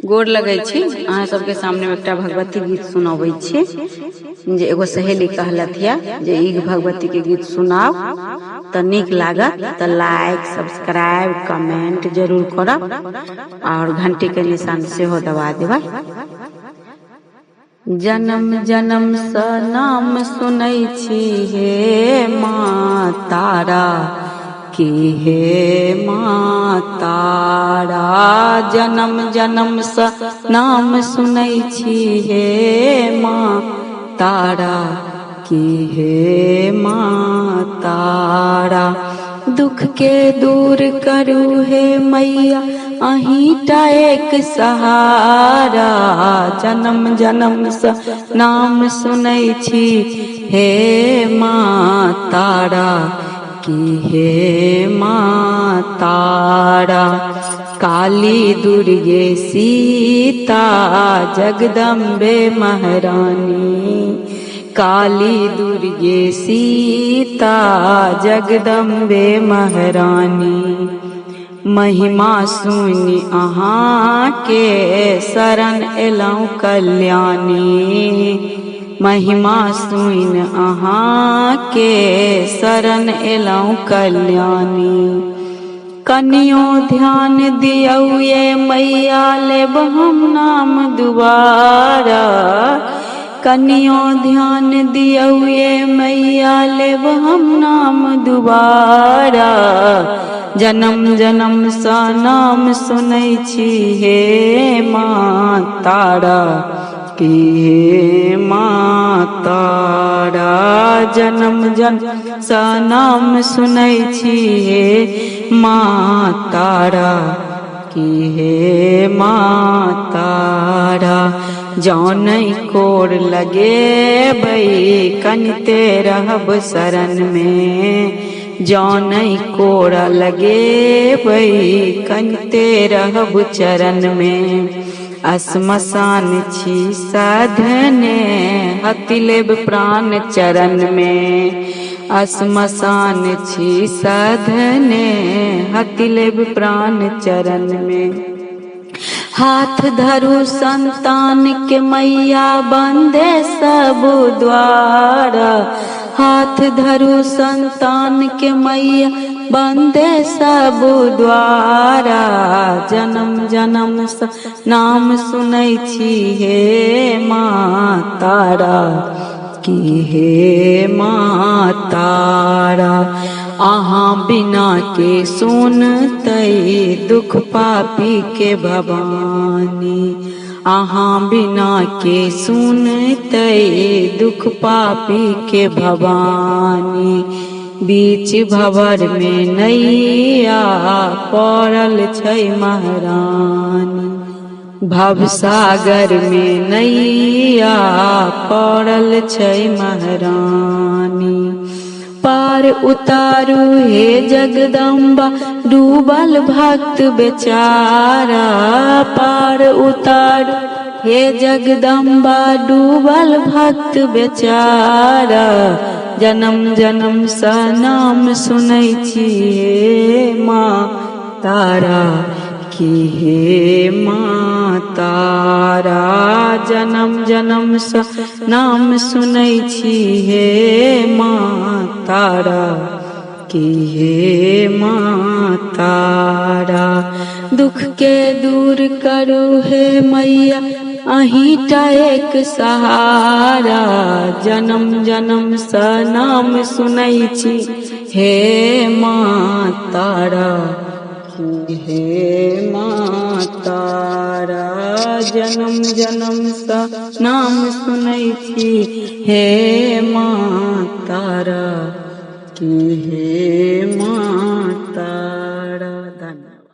गोर लगै छी। अहाँ सबके सामने में एकटा भगवती गीत सुनाबै छी जे एगो सहेली कहलथिया जे ई भगवती के गीत सुनाओ तो नीक लागत तो लाइक सब्सक्राइब कमेंट जरूर करब और घंटी के निशान से हो दबा देबा। जन्म जन्म स नाम सुनै छी हे माँ तारा की हे माँ तारा। जन्म जन्म स नाम सुनै छी हे माँ तारा की हे माँ तारा। दुख के दूर करू हे मैया अहींटा एक सहारा। जन्म जन्म स नाम सुनै छी हे माँ तारा की हे माँ तारा। काली दुर्गे सीता जगदम्बे महारानी। काली दुर्गे सीता जगदम्बे महारानी। महिमा सुनि अहाँ के शरण एलौं कल्याणी। महिमा सुनि अहाँ के शरण एलौं कल्याणी। कनियो ध्यान दियौ ये मैया लेब हम नाम दुबारा। कनियो ध्यान दियौ ये मैया लेब हम नाम दुबारा। जन्म जन्म सा नाम सुनै छी हे माँ तारा की हे माँ तारा। जन्म जन्म सा नाम सुनै छी हे माँ तारा की हे माँ तारा। जौनै कोर लगेबै कनिते रहब शरण में। जौनै कोर लगेबै कनिते रहब चरण में। श्मशान छी साधने हति लेब प्राण चरण में। श्मशान छी साधने हति लेब प्राण चरण में। हाथ धरू संतान के मैया बंदे सब द्वारा। हाथ धरू संतान के मैया बंदे सब द्वारा। जन्म जन्म स नाम सुनै छी हे माँ तारा की हे माँ तारा। अहाँ बिना के सुनतै दुख पापी के भवानी। अहाँ बिना के सुनतै दुख पापी के भवानी। बीच भंवर में नैया पड़ल छै महारानी। भवसागर में नैया पड़ल छै महारानी। पार उतारू हे जगदम्बा डूबल भक्त बेचारा। पार उतारू हे जगदम्बा डूबल भक्त बेचारा। जन्म जन्म सा नाम सुनै छी हे माँ तारा की हे माँ तारा। जन्म जन्म सा नाम सुनै छी हे माँ तारा की हे माँ तारा। दुख के दूर करू हे मैया अहींटा एक सहारा। जन्म जन्म सा नाम सुनै छी हे माँ तारा की हे माँ तारा। जन्म जन्म सा नाम सुनै छी हे माँ तारा की हे माँ